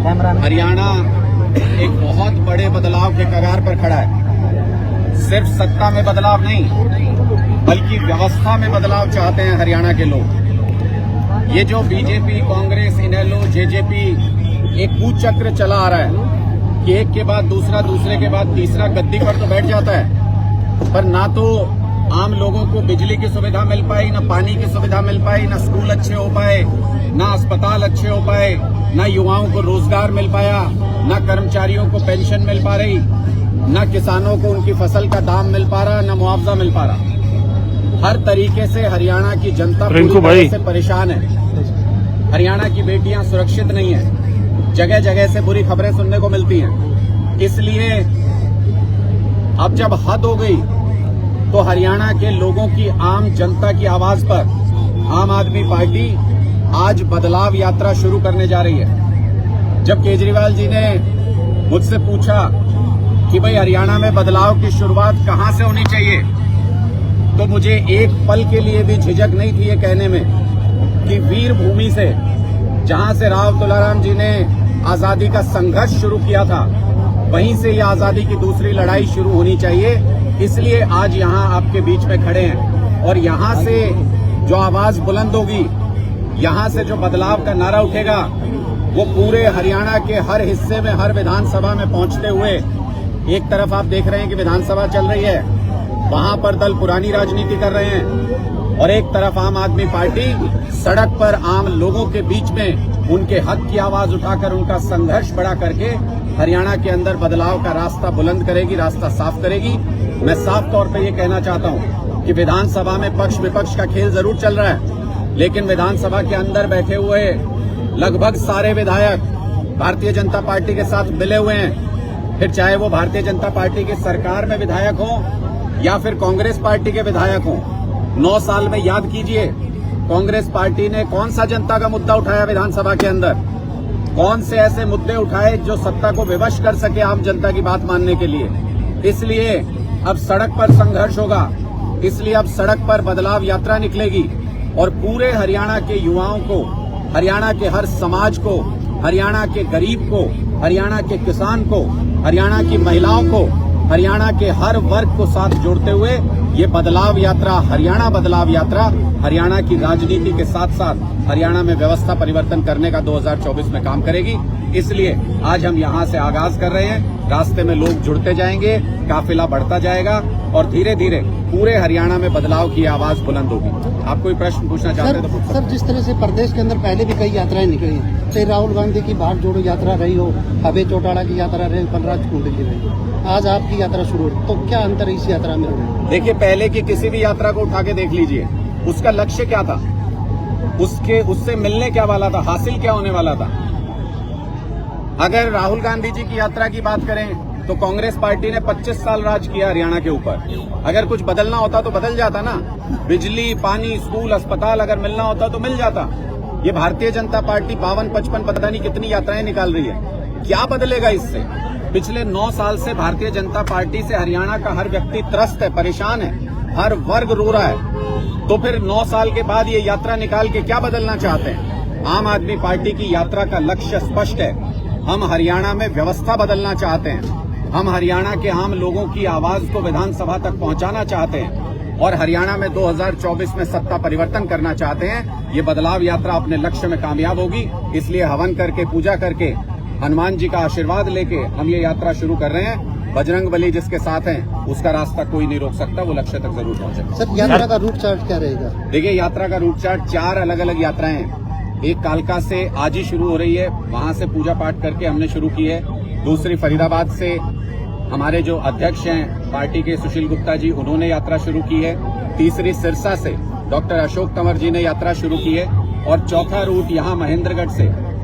हरियाणा एक बहुत बड़े बदलाव के कगार पर खड़ा है। सिर्फ सत्ता में बदलाव नहीं, बल्कि व्यवस्था में बदलाव चाहते हैं हरियाणा के लोग। ये जो बीजेपी, कांग्रेस, इनेलो, जेजेपी एक कुचक्र चला आ रहा है कि एक के बाद दूसरा, दूसरे के बाद तीसरा गद्दी पर तो बैठ जाता है, पर ना तो आम लोगों को बिजली की सुविधा मिल पाई, ना पानी की सुविधा मिल पाई, ना स्कूल अच्छे हो पाए, ना अस्पताल अच्छे हो पाए, ना युवाओं को रोजगार मिल पाया, ना कर्मचारियों को पेंशन मिल पा रही, ना किसानों को उनकी फसल का दाम मिल पा रहा, ना मुआवजा मिल पा रहा। हर तरीके से हरियाणा की जनता पूरी तरह से परेशान है। हरियाणा की बेटियां सुरक्षित नहीं है, जगह जगह से बुरी खबरें सुनने को मिलती हैं। इसलिए अब जब हद हो गई तो हरियाणा के लोगों की, आम जनता की आवाज पर आम आदमी पार्टी आज बदलाव यात्रा शुरू करने जा रही है। जब केजरीवाल जी ने मुझसे पूछा कि भाई हरियाणा में बदलाव की शुरुआत कहां से होनी चाहिए, तो मुझे एक पल के लिए भी झिझक नहीं थी ये कहने में कि वीर भूमि से, जहां से राव तुलाराम जी ने आजादी का संघर्ष शुरू किया था, वहीं से ये आजादी की दूसरी लड़ाई शुरू होनी चाहिए। इसलिए आज यहां आपके बीच में खड़े हैं और यहां से जो आवाज बुलंद होगी, यहां से जो बदलाव का नारा उठेगा, वो पूरे हरियाणा के हर हिस्से में, हर विधानसभा में पहुंचते हुए, एक तरफ आप देख रहे हैं कि विधानसभा चल रही है, वहां पर दल पुरानी राजनीति कर रहे हैं, और एक तरफ आम आदमी पार्टी सड़क पर आम लोगों के बीच में उनके हक की आवाज उठाकर, उनका संघर्ष बढ़ा करके हरियाणा के अंदर बदलाव का रास्ता बुलंद करेगी, रास्ता साफ करेगी। मैं साफ तौर पे ये कहना चाहता हूं कि विधानसभा में पक्ष विपक्ष का खेल जरूर चल रहा है, लेकिन विधानसभा के अंदर बैठे हुए लगभग सारे विधायक भारतीय जनता पार्टी के साथ मिले हुए हैं। फिर चाहे वो भारतीय जनता पार्टी की सरकार में विधायक हो या फिर कांग्रेस पार्टी के विधायक हो। 9 साल में याद कीजिए, कांग्रेस पार्टी ने कौन सा जनता का मुद्दा उठाया विधानसभा के अंदर, कौन से ऐसे मुद्दे उठाए जो सत्ता को विवश कर सके आम जनता की बात मानने के लिए। इसलिए अब सड़क पर संघर्ष होगा, इसलिए अब सड़क पर बदलाव यात्रा निकलेगी और पूरे हरियाणा के युवाओं को, हरियाणा के हर समाज को, हरियाणा के गरीब को, हरियाणा के किसान को, हरियाणा की महिलाओं को, हरियाणा के हर वर्ग को साथ जोड़ते हुए ये बदलाव यात्रा, हरियाणा बदलाव यात्रा, हरियाणा की राजनीति के साथ साथ हरियाणा में व्यवस्था परिवर्तन करने का 2024 में काम करेगी। इसलिए आज हम यहां से आगाज कर रहे हैं। रास्ते में लोग जुड़ते जाएंगे, काफिला बढ़ता जाएगा और धीरे धीरे पूरे हरियाणा में बदलाव की आवाज बुलंद होगी। आप कोई प्रश्न पूछना चाहते हैं तो सर, जिस तरह से प्रदेश के अंदर पहले भी कई यात्राएं निकली, चाहे राहुल गांधी की भारत जोड़ो यात्रा रही हो, अभय चौटाला की यात्रा रही, बलराज कुंडली की रही, आज आपकी यात्रा शुरू हो, तो क्या अंतर इस यात्रा में? देखिए, पहले की किसी भी यात्रा को उठा के देख लीजिए, उसका लक्ष्य क्या था, उससे मिलने क्या वाला था, हासिल क्या होने वाला था। अगर राहुल गांधी जी की यात्रा की बात करें तो कांग्रेस पार्टी ने 25 साल राज किया हरियाणा के ऊपर। अगर कुछ बदलना होता तो बदल जाता ना, बिजली, पानी, स्कूल, अस्पताल अगर मिलना होता तो मिल जाता। ये भारतीय जनता पार्टी 52-55 पता नहीं कितनी यात्राएं निकाल रही है, क्या बदलेगा इससे? पिछले 9 साल से भारतीय जनता पार्टी से हरियाणा का हर व्यक्ति त्रस्त है, परेशान है, हर वर्ग रो रहा है। तो फिर 9 साल के बाद ये यात्रा निकाल के क्या बदलना चाहते हैं? आम आदमी पार्टी की यात्रा का लक्ष्य स्पष्ट है। हम हरियाणा में व्यवस्था बदलना चाहते हैं, हम हरियाणा के आम लोगों की आवाज को विधानसभा तक पहुंचाना चाहते हैं और हरियाणा में 2024 में सत्ता परिवर्तन करना चाहते हैं। ये बदलाव यात्रा अपने लक्ष्य में कामयाब होगी। इसलिए हवन करके, पूजा करके, हनुमान जी का आशीर्वाद लेके हम ये यात्रा शुरू कर रहे हैं। बजरंग बली जिसके साथ हैं, उसका रास्ता कोई नहीं रोक सकता, वो लक्ष्य तक जरूर पहुंचेगा। सर, यात्रा का रूट चार्ट क्या रहेगा? देखिए, यात्रा का रूट चार्ट 4 अलग अलग यात्राएं हैं। एक कालका से आज ही शुरू हो रही है, वहां से पूजा पाठ करके हमने शुरू की है। दूसरी फरीदाबाद से हमारे जो अध्यक्ष हैं पार्टी के सुशील गुप्ता जी, उन्होंने यात्रा शुरू की है। तीसरी सिरसा से डॉक्टर अशोक तंवर जी ने यात्रा शुरू की है और चौथा रूट यहाँ महेंद्रगढ़ से,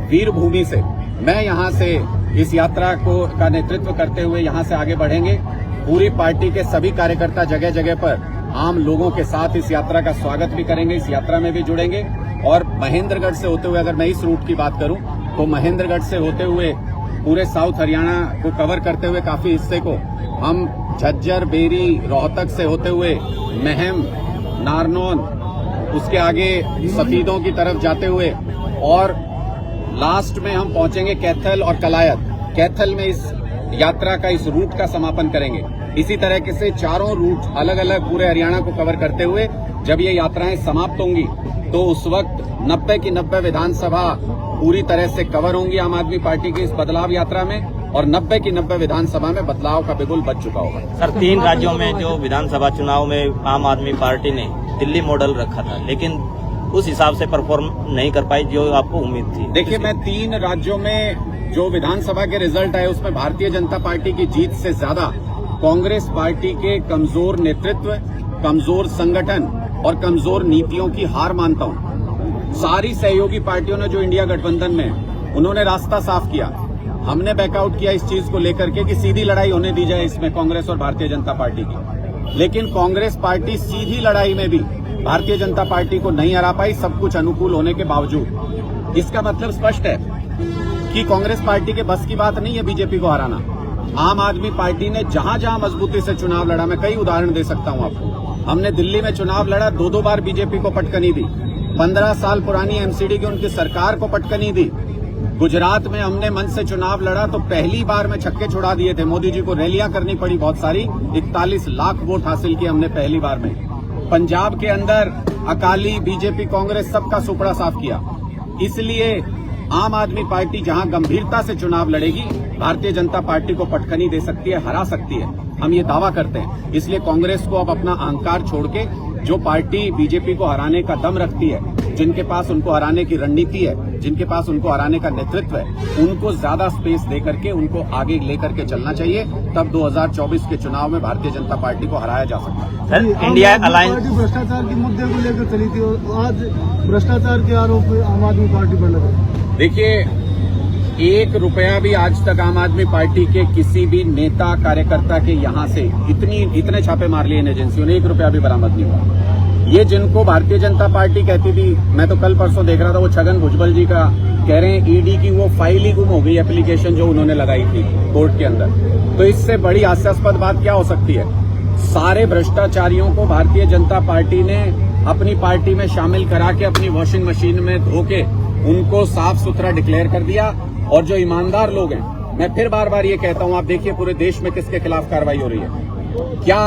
वीर भूमि से, मैं यहाँ से इस यात्रा का नेतृत्व करते हुए यहाँ से आगे बढ़ेंगे। पूरी पार्टी के सभी कार्यकर्ता जगह जगह पर आम लोगों के साथ इस यात्रा का स्वागत भी करेंगे, इस यात्रा में भी जुड़ेंगे। और महेंद्रगढ़ से होते हुए, अगर मैं इस रूट की बात करूं तो महेंद्रगढ़ से होते हुए पूरे साउथ हरियाणा को कवर करते हुए काफी हिस्से को हम झज्जर, बेरी, रोहतक से होते हुए महम, नारनौल, उसके आगे सफीदों की तरफ जाते हुए और लास्ट में हम पहुंचेंगे कैथल और कलायत। कैथल में इस यात्रा का इस रूट का समापन करेंगे। इसी तरह से चारों रूट अलग अलग पूरे हरियाणा को कवर करते हुए जब ये यात्राएं समाप्त होंगी तो उस वक्त 90 की 90 विधानसभा पूरी तरह से कवर होंगी आम आदमी पार्टी की इस बदलाव यात्रा में, और 90 की 90 विधानसभा में बदलाव का बिगुल बज चुका होगा। सर, 3 राज्यों में जो विधानसभा चुनाव में आम आदमी पार्टी ने दिल्ली मॉडल रखा था, लेकिन उस हिसाब से परफॉर्म नहीं कर पाई जो आपको उम्मीद थी। देखिए, मैं 3 राज्यों में जो विधानसभा के रिजल्ट आए उसमें भारतीय जनता पार्टी की जीत से ज्यादा कांग्रेस पार्टी के कमजोर नेतृत्व, कमजोर संगठन और कमजोर नीतियों की हार मानता हूं। सारी सहयोगी पार्टियों ने जो इंडिया गठबंधन में उन्होंने रास्ता साफ किया, हमने बैकआउट किया इस चीज को लेकर के कि सीधी लड़ाई होने दी जाए इसमें कांग्रेस और भारतीय जनता पार्टी की, लेकिन कांग्रेस पार्टी सीधी लड़ाई में भी भारतीय जनता पार्टी को नहीं हरा पाई, सब कुछ अनुकूल होने के बावजूद। इसका मतलब स्पष्ट है कि कांग्रेस पार्टी के बस की बात नहीं है बीजेपी को हराना। आम आदमी पार्टी ने जहां जहां मजबूती से चुनाव लड़ा, मैं कई उदाहरण दे सकता हूं आपको। हमने दिल्ली में चुनाव लड़ा, 2-2 बार बीजेपी को पटकनी दी। 15 साल पुरानी एमसीडी की उनकी सरकार को पटकनी दी। गुजरात में हमने मन से चुनाव लड़ा तो पहली बार में छक्के छुड़ा दिए थे, मोदी जी को रैलियां करनी पड़ी बहुत सारी, 41 लाख वोट हासिल किए हमने पहली बार में। पंजाब के अंदर अकाली, बीजेपी, कांग्रेस सबका सुपड़ा साफ किया। इसलिए आम आदमी पार्टी जहां गंभीरता से चुनाव लड़ेगी, भारतीय जनता पार्टी को पटकनी दे सकती है, हरा सकती है, हम ये दावा करते हैं। इसलिए कांग्रेस को अब अपना अहंकार छोड़ के जो पार्टी बीजेपी को हराने का दम रखती है, जिनके पास उनको हराने की रणनीति है, जिनके पास उनको हराने का नेतृत्व है, उनको ज्यादा स्पेस देकर के उनको आगे लेकर के चलना चाहिए। तब 2024 के चुनाव में भारतीय जनता पार्टी को हराया जा सकता है। सर, इंडिया अलायंस भ्रष्टाचार के मुद्दे को लेकर चली थी और आज भ्रष्टाचार के आरोप आम आदमी पार्टी पर लगे। देखिए, 1 रुपया भी आज तक आम आदमी पार्टी के किसी भी नेता कार्यकर्ता के यहां से इतने छापे मार लिए इन एजेंसियों ने, 1 रुपया भी बरामद नहीं हुआ। ये जिनको भारतीय जनता पार्टी कहती थी, मैं तो कल परसों देख रहा था, वो छगन भुजबल जी का कह रहे हैं ईडी की वो फाइल ही गुम हो गई, एप्लीकेशन जो उन्होंने लगाई थी कोर्ट के अंदर। तो इससे बड़ी हास्यास्पद बात क्या हो सकती है? सारे भ्रष्टाचारियों को भारतीय जनता पार्टी ने अपनी पार्टी में शामिल करा के अपनी वॉशिंग मशीन में धो के उनको साफ सुथरा डिक्लेयर कर दिया। और जो ईमानदार लोग हैं, मैं फिर बार बार ये कहता हूं, आप देखिए पूरे देश में किसके खिलाफ कार्रवाई हो रही है। क्या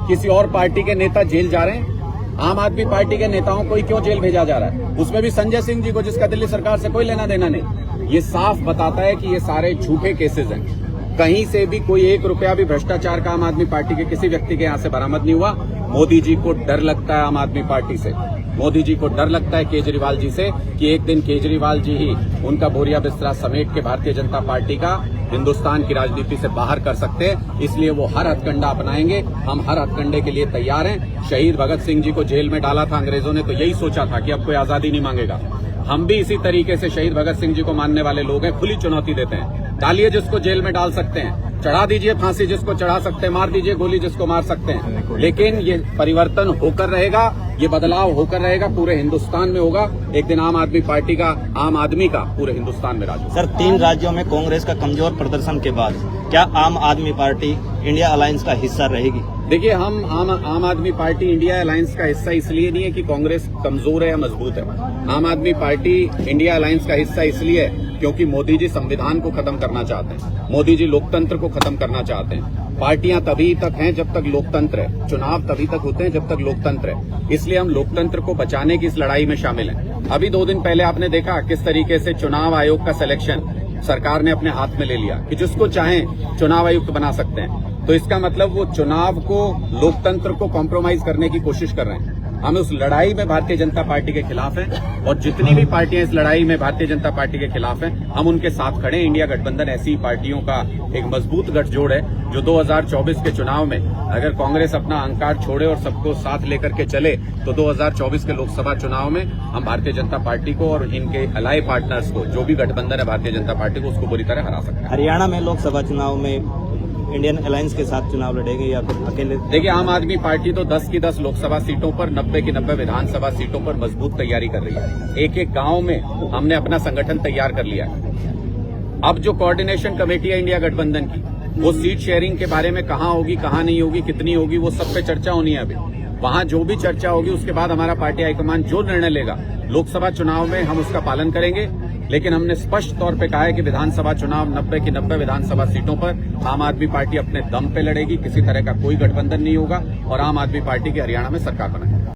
किसी और पार्टी के नेता जेल जा रहे हैं? आम आदमी पार्टी के नेताओं को ही क्यों जेल भेजा जा रहा है? उसमें भी संजय सिंह जी को, जिसका दिल्ली सरकार से कोई लेना देना नहीं। ये साफ बताता है कि ये सारे झूठे केसेस हैं। कहीं से भी कोई 1 रुपया भी भ्रष्टाचार का आम आदमी पार्टी के किसी व्यक्ति के यहां से बरामद नहीं हुआ। मोदी जी को डर लगता है आम आदमी पार्टी से, मोदी जी को डर लगता है केजरीवाल जी से कि एक दिन केजरीवाल जी ही उनका बोरिया बिस्तरा समेट के भारतीय जनता पार्टी का हिंदुस्तान की राजनीति से बाहर कर सकते हैं। इसलिए वो हर हथकंडा अपनाएंगे, हम हर हथकंडे के लिए तैयार हैं। शहीद भगत सिंह जी को जेल में डाला था अंग्रेजों ने, तो यही सोचा था कि अब कोई आजादी नहीं मांगेगा। हम भी इसी तरीके से शहीद भगत सिंह जी को मानने वाले लोग हैं, खुली चुनौती देते हैं। डालिए जिसको जेल में डाल सकते हैं, चढ़ा दीजिए फांसी जिसको चढ़ा सकते हैं, मार दीजिए गोली जिसको मार सकते हैं, लेकिन ये परिवर्तन होकर रहेगा, ये बदलाव होकर रहेगा, पूरे हिंदुस्तान में होगा। एक दिन आम आदमी पार्टी का, आम आदमी का पूरे हिंदुस्तान में राज होगा। सर, 3 राज्यों में कांग्रेस का कमजोर प्रदर्शन के बाद क्या आम आदमी पार्टी इंडिया अलायंस का हिस्सा रहेगी? देखिए, हम आम आदमी पार्टी इंडिया अलायंस का हिस्सा इसलिए नहीं है कि कांग्रेस कमजोर है या मजबूत है। आम आदमी पार्टी इंडिया अलायंस का हिस्सा इसलिए है क्योंकि मोदी जी संविधान को खत्म करना चाहते हैं, मोदी जी लोकतंत्र को खत्म करना चाहते हैं। पार्टियां तभी तक हैं जब तक लोकतंत्र है, चुनाव तभी तक होते हैं जब तक लोकतंत्र है। इसलिए हम लोकतंत्र को बचाने की इस लड़ाई में शामिल हैं। अभी 2 दिन पहले आपने देखा किस तरीके से चुनाव आयोग का सिलेक्शन सरकार ने अपने हाथ में ले लिया कि जिसको चाहें चुनाव आयुक्त बना सकते हैं। तो इसका मतलब वो चुनाव को, लोकतंत्र को कॉम्प्रोमाइज करने की कोशिश कर रहे हैं। हम उस लड़ाई में भारतीय जनता पार्टी के खिलाफ हैं, और जितनी भी पार्टियां इस लड़ाई में भारतीय जनता पार्टी के खिलाफ हैं, हम उनके साथ खड़े हैं। इंडिया गठबंधन ऐसी पार्टियों का एक मजबूत गठजोड़ है जो 2024 के चुनाव में अगर कांग्रेस अपना अहंकार छोड़े और सबको साथ लेकर के चले तो 2024 के लोकसभा चुनाव में हम भारतीय जनता पार्टी को और इनके अलाय पार्टनर्स को, जो भी गठबंधन है भारतीय जनता पार्टी को, उसको बुरी तरह हरा सकते हैं। हरियाणा में लोकसभा चुनाव में इंडियन अलायंस के साथ चुनाव लड़ेगी या फिर अकेले? देखिए, आम आदमी पार्टी तो 10 की 10 लोकसभा सीटों पर, 90 की 90 विधानसभा सीटों पर मजबूत तैयारी कर रही है। एक एक गांव में हमने अपना संगठन तैयार कर लिया है। अब जो कोऑर्डिनेशन कमेटी है इंडिया गठबंधन की, वो सीट शेयरिंग के बारे में कहां होगी, कहां नहीं होगी, कितनी होगी, वो सब पे चर्चा होनी है। अभी वहां जो भी चर्चा होगी उसके बाद हमारा पार्टी हाईकमान जो निर्णय लेगा लोकसभा चुनाव में, हम उसका पालन करेंगे। लेकिन हमने स्पष्ट तौर पे कहा है कि विधानसभा चुनाव 90 की 90 विधानसभा सीटों पर आम आदमी पार्टी अपने दम पे लड़ेगी, किसी तरह का कोई गठबंधन नहीं होगा और आम आदमी पार्टी की हरियाणा में सरकार बनाएगी।